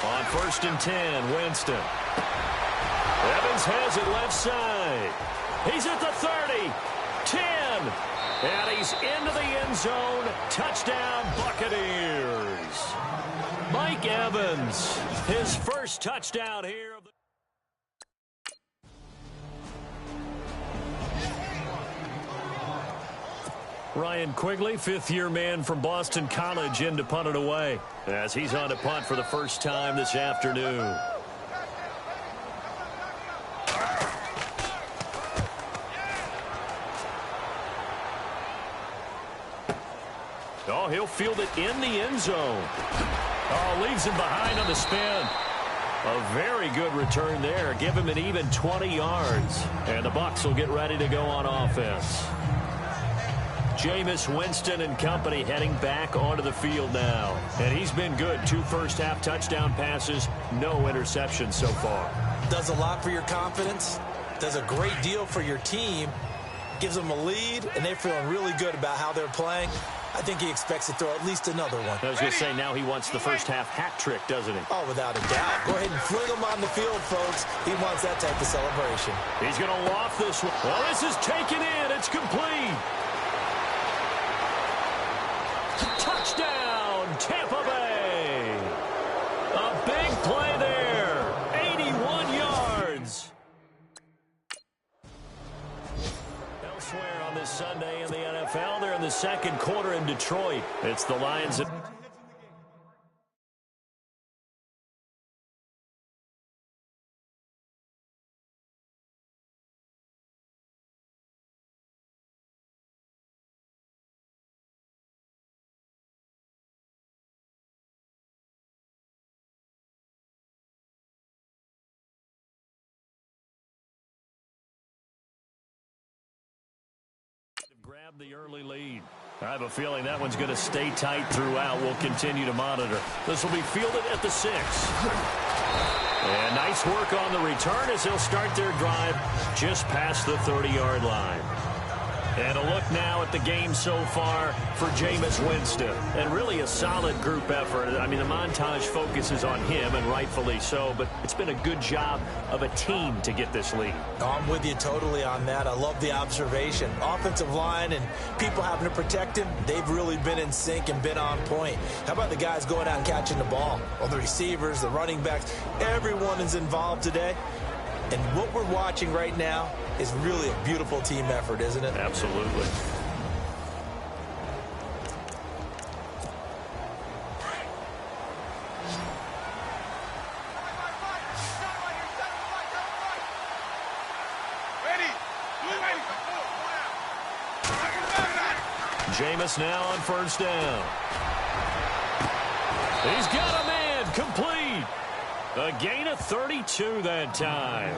On first and 10, Winston. Evans has it left side. He's at the 30, 10, and he's into the end zone. Touchdown, Buccaneers. Mike Evans, his first touchdown here. Ryan Quigley, fifth-year man from Boston College, in to punt it away as he's on to punt for the first time this afternoon. Oh, he'll field it in the end zone. Oh, leaves him behind on the spin. A very good return there. Give him an even 20 yards. And the Bucs will get ready to go on offense. Jameis Winston and company heading back onto the field now. And he's been good. 2 first-half touchdown passes, no interceptions so far. Does a lot for your confidence. Does a great deal for your team. Gives them a lead, and they're feeling really good about how they're playing. I think he expects to throw at least another one. I was going to say, now he wants the first-half hat trick, doesn't he? Oh, without a doubt. Go ahead and fling him on the field, folks. He wants that type of celebration. He's going to loft this one. Well, this is taken in. It's complete. Touchdown, Tampa Bay. A big play on this Sunday in the NFL. They're in the second quarter in Detroit. It's the Lions that grab the early lead. I have a feeling that one's going to stay tight throughout. We'll continue to monitor. This will be fielded at the 6. And nice work on the return as they'll start their drive just past the 30-yard line. And a look now at the game so far for Jameis Winston. And really a solid group effort. I mean, the montage focuses on him, and rightfully so, but it's been a good job of a team to get this lead. I'm with you totally on that. I love the observation. Offensive line and people having to protect him, they've really been in sync and been on point. How about the guys going out and catching the ball? Well, the receivers, the running backs, everyone is involved today. And what we're watching right now is really a beautiful team effort, isn't it? Absolutely. Jameis now on first down. He's got a man complete. A gain of 32 that time.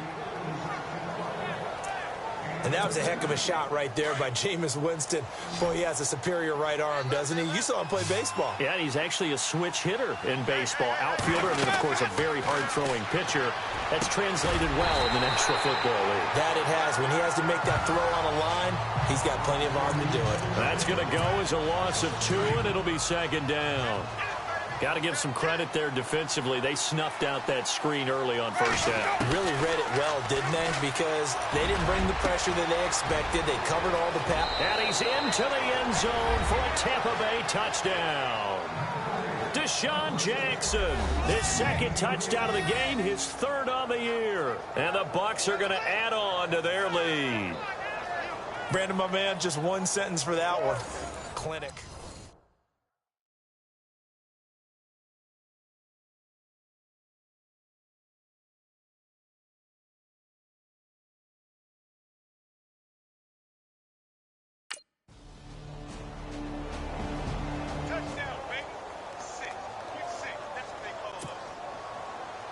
And that was a heck of a shot right there by Jameis Winston. Boy, he has a superior right arm, doesn't he? You saw him play baseball. Yeah, he's actually a switch hitter in baseball. Outfielder, and then, of course, a very hard-throwing pitcher. That's translated well in the National Football League. That it has. When he has to make that throw on a line, he's got plenty of arm to do it. That's going to go as a loss of 2, and it'll be second down. Got to give some credit there defensively. They snuffed out that screen early on first down. Really read it well, didn't they? Because they didn't bring the pressure that they expected. They covered all the pass. And he's into the end zone for a Tampa Bay touchdown. Shawn Jackson, his second touchdown of the game, his third on the year. And the Bucs are going to add on to their lead. Brandon, my man, just one sentence for that one. Clinic.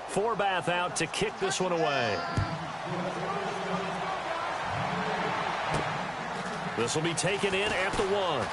Forbath out to kick this one away. This will be taken in at the 1.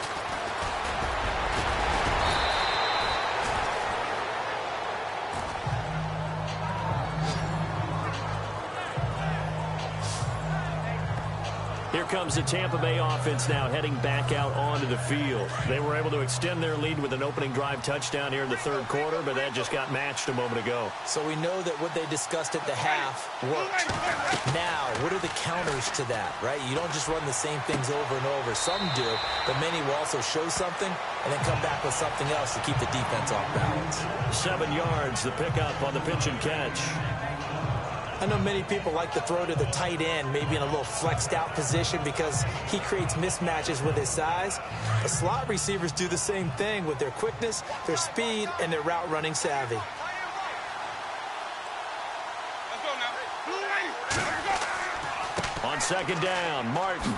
Here comes the Tampa Bay offense now heading back out onto the field. They were able to extend their lead with an opening drive touchdown here in the third quarter, but that just got matched a moment ago. So we know that what they discussed at the half worked. Now, what are the counters to that, right? You don't just run the same things over and over. Some do, but many will also show something and then come back with something else to keep the defense off balance. 7 yards, the pickup on the pitch and catch. I know many people like to throw to the tight end, maybe in a little flexed out position because he creates mismatches with his size. But slot receivers do the same thing with their quickness, their speed, and their route running savvy. On second down, Martin.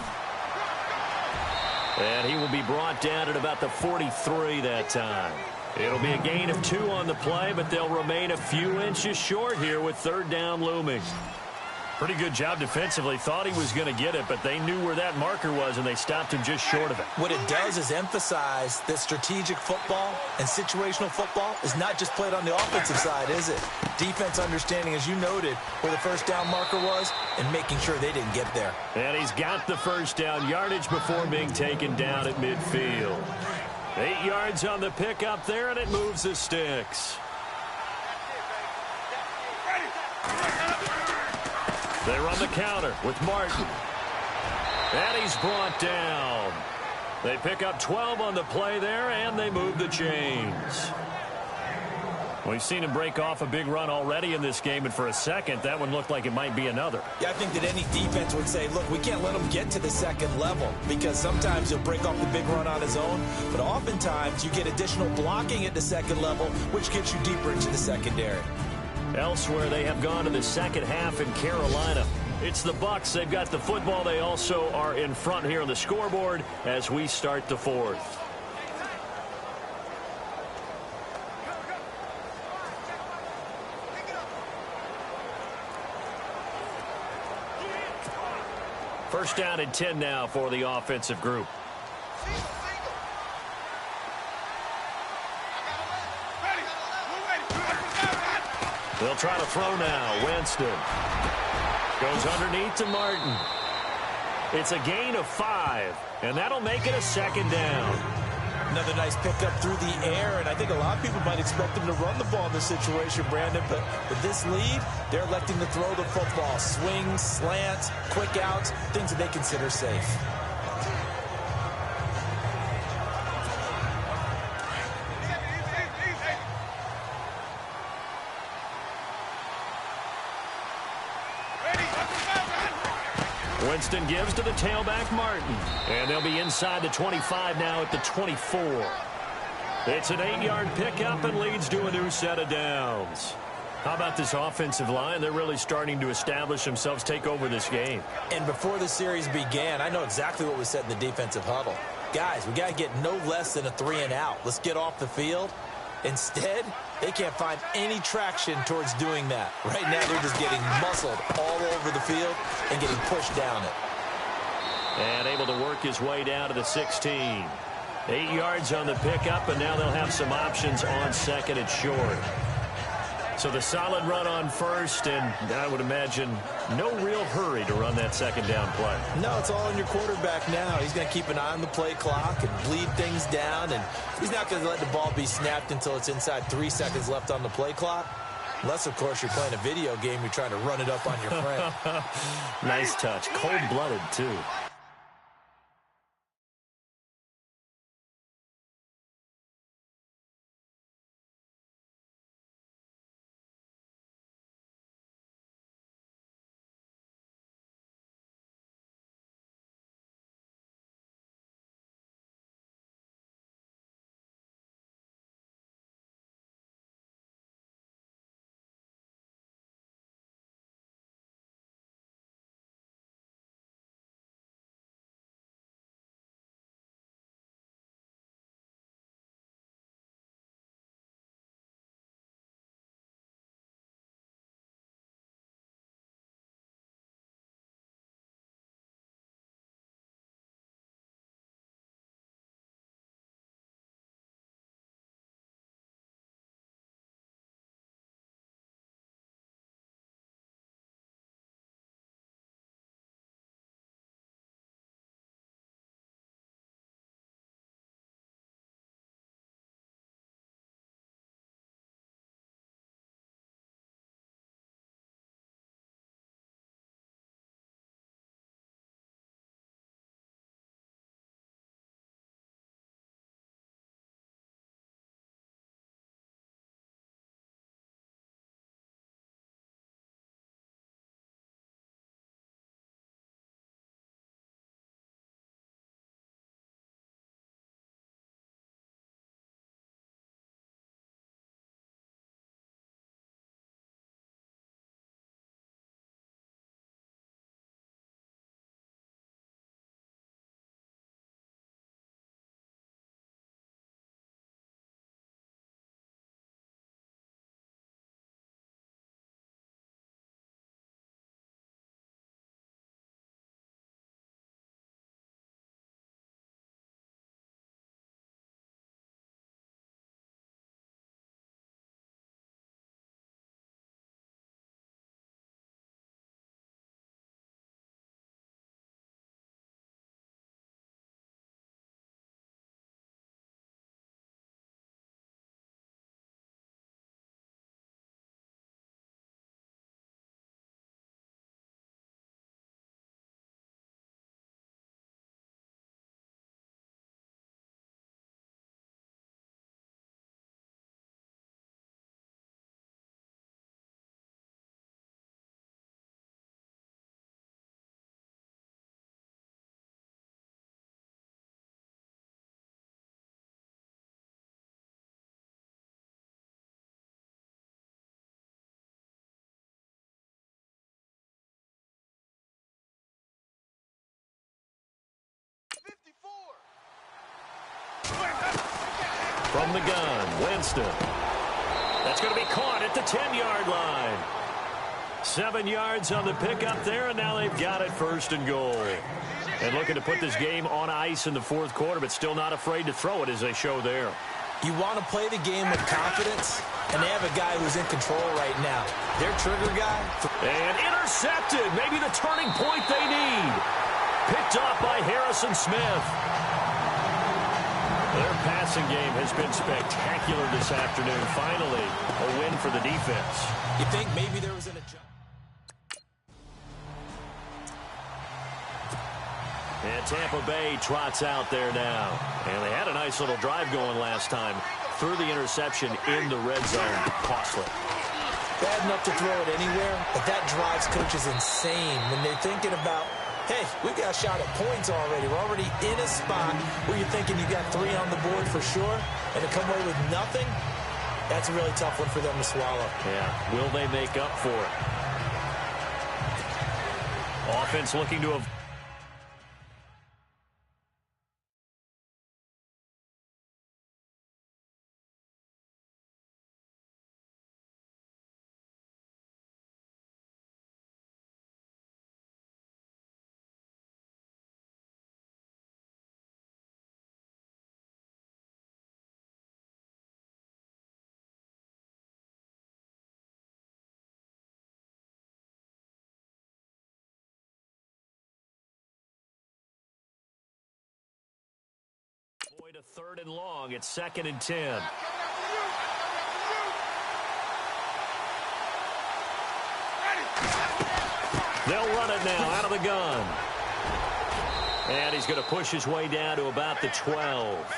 And he will be brought down at about the 43 that time. It'll be a gain of 2 on the play, but they'll remain a few inches short here with third down looming. Pretty good job defensively. Thought he was going to get it, but they knew where that marker was, and they stopped him just short of it. What it does is emphasize that strategic football and situational football is not just played on the offensive side, is it? Defense understanding, as you noted, where the first down marker was and making sure they didn't get there. And he's got the first down yardage before being taken down at midfield. 8 yards on the pickup there, and it moves the sticks. They run the counter with Martin. And he's brought down. They pick up 12 on the play there, and they move the chains. We've seen him break off a big run already in this game, and for a second, that one looked like it might be another. Yeah, I think that any defense would say, look, we can't let him get to the second level because sometimes he'll break off the big run on his own, but oftentimes you get additional blocking at the second level, which gets you deeper into the secondary. Elsewhere, they have gone to the second half in Carolina. It's the Bucs. They've got the football. They also are in front here on the scoreboard as we start the fourth. First down and 10 now for the offensive group. They'll try to throw now. Winston goes underneath to Martin. It's a gain of 5, and that'll make it a second down. Another nice pickup through the air, and I think a lot of people might expect them to run the ball in this situation, Brandon, but with this lead, they're electing to throw the football. Swings, slants, quick outs, things that they consider safe. Winston gives to the tailback, Martin. And they'll be inside the 25 now at the 24. It's an 8-yard pickup and leads to a new set of downs. How about this offensive line? They're really starting to establish themselves, take over this game. And before the series began, I know exactly what was said in the defensive huddle. Guys, we got to get no less than a 3-and-out. Let's get off the field. Instead, they can't find any traction towards doing that. Right now, they're just getting muscled all over the field and getting pushed down it. And able to work his way down to the 16. 8 yards on the pickup, and now they'll have some options on second and short. So the solid run on first, and I would imagine no real hurry to run that second down play. No, it's all on your quarterback now. He's going to keep an eye on the play clock and bleed things down, and he's not going to let the ball be snapped until it's inside 3 seconds left on the play clock. Unless, of course, you're playing a video game, you're trying to run it up on your friend. Nice touch. Cold-blooded, too. From the gun, Winston. That's going to be caught at the 10-yard line. 7 yards on the pickup there, and now they've got it first and goal. And looking to put this game on ice in the fourth quarter, but still not afraid to throw it as they show there. You want to play the game with confidence, and they have a guy who's in control right now. Their trigger guy. And intercepted. Maybe the turning point they need. Picked off by Harrison Smith. Their passing game has been spectacular this afternoon. Finally, a win for the defense. You think maybe there was an adjustment? And Tampa Bay trots out there now. And they had a nice little drive going last time. Threw the interception in the red zone. Costly. Bad enough to throw it anywhere, but that drives coaches insane when they're thinking about, hey, we got a shot at points already. We're already in a spot where you're thinking you got 3 on the board for sure, and to come away with nothing, that's a really tough one for them to swallow. Yeah, will they make up for it? Offense looking to have... to 3rd and long. It's 2nd and 10. They'll run it now out of the gun. And he's going to push his way down to about the 12.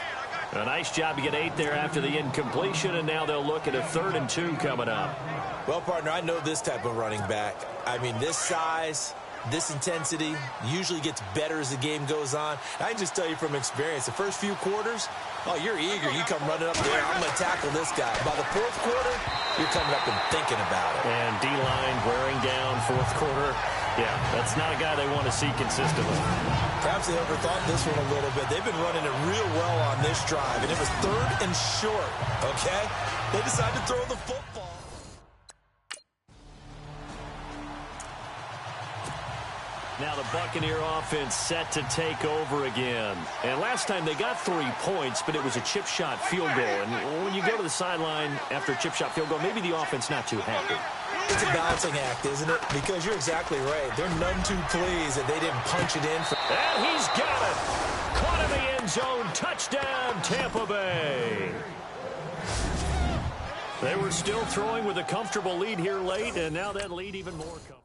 A nice job to get 8 there after the incompletion, and now they'll look at a 3rd and 2 coming up. Well, partner, I know this type of running back. I mean, this size, this intensity usually gets better as the game goes on. I can just tell you from experience, the first few quarters, oh, you're eager. You come running up there. I'm going to tackle this guy. By the 4th quarter, you're coming up and thinking about it. And D-line wearing down 4th quarter. Yeah, that's not a guy they want to see consistently. Perhaps they overthought this one a little bit. They've been running it real well on this drive, and it was 3rd and short, okay? They decided to throw the football. Now the Buccaneer offense set to take over again. And last time they got 3 points, but it was a chip shot field goal. And when you go to the sideline after a chip shot field goal, maybe the offense not too happy. It's a balancing act, isn't it? Because you're exactly right. They're none too pleased that they didn't punch it in. And he's got it. Caught in the end zone. Touchdown, Tampa Bay. They were still throwing with a comfortable lead here late, and now that lead even more comfortable.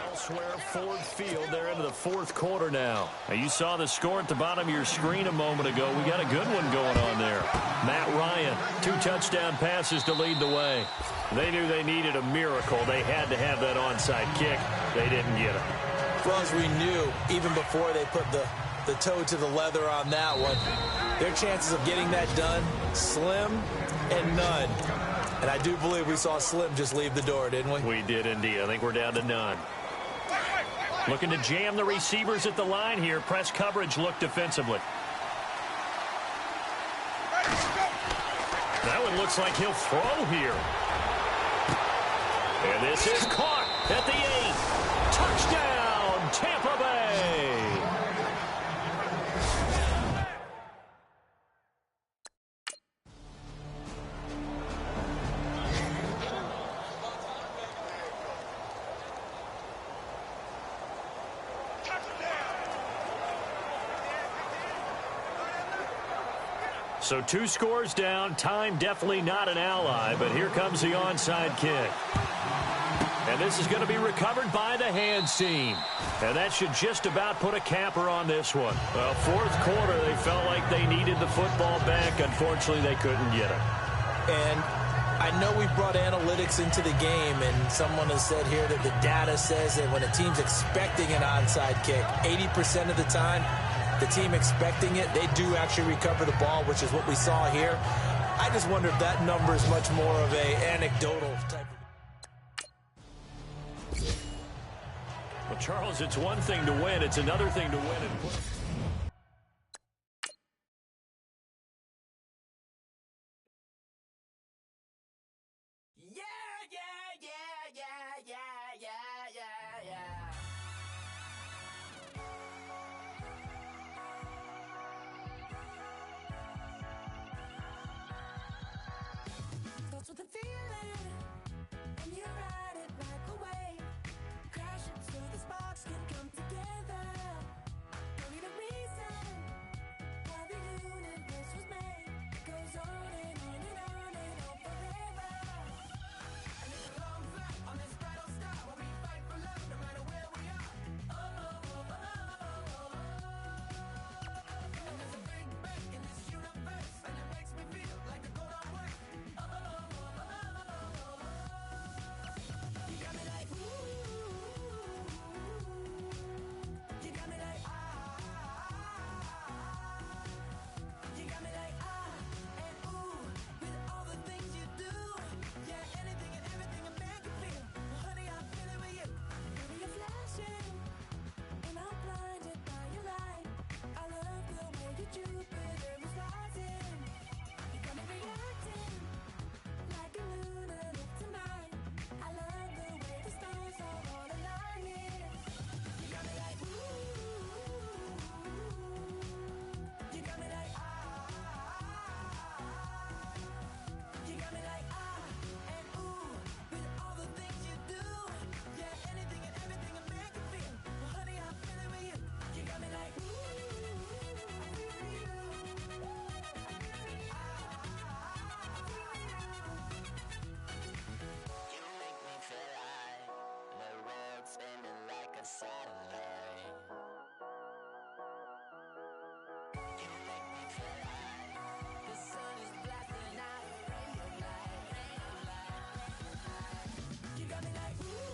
Elsewhere, Ford Field, they're into the 4th quarter now. You saw the score at the bottom of your screen a moment ago. We got a good one going on there. Matt Ryan, 2 touchdown passes to lead the way. They knew they needed a miracle. They had to have that onside kick. They didn't get it. Well, as we knew, even before they put the toe to the leather on that one, their chances of getting that done, slim and none. And I do believe we saw Slim just leave the door, didn't we? We did indeed. I think we're down to none. Looking to jam the receivers at the line here. Press coverage look defensively. That one looks like he'll throw here. And this is caught at the 8. Touchdown, Tampa Bay. So 2 scores down. Time definitely not an ally, but here comes the onside kick. And this is going to be recovered by the hands team. And that should just about put a capper on this one. Well, 4th quarter, they felt like they needed the football back. Unfortunately, they couldn't get it. And I know we brought analytics into the game, and someone has said here that the data says that when a team's expecting an onside kick, 80% of the time, the team expecting it, they do actually recover the ball, which is what we saw here. I just wonder if that number is much more of a anecdotal type of... Well, Charles, it's one thing to win. It's another thing to win and play. Starts with a feeling, and you ride it like a wave. Crash into the sparks can come together. Don't need a reason why the universe was made. Goes on and on and on and on forever. And it's a long flight on this battle star where we fight for love no matter where we are. Oh, oh, oh, oh, oh. And there's a big break in this universe, and it makes me feel like the gold on work. Oh, oh, oh, oh, oh. You got me like, ooh. You got me like, you got me like, and ooh, with all the things you do. Yeah, anything and everything I make you feel. Well, honey, I'm feeling with you. Baby, you're flashing, and I'm blinded by your light. I love the way you Jupiter is rising. You got me reacting like a lunatic tonight. I love the way the stars are all aligning. You got me like, ooh. You got me like, you got me like, and ooh, with all the things you do. Yeah, anything and everything I make you feel. Well, honey, I'm feeling with you. You got me like, ooh. You make me feel like the world's spinning like a satellite. You make me feel like the sun is blasting out a ray of light, ray of light. You got me like, ooh.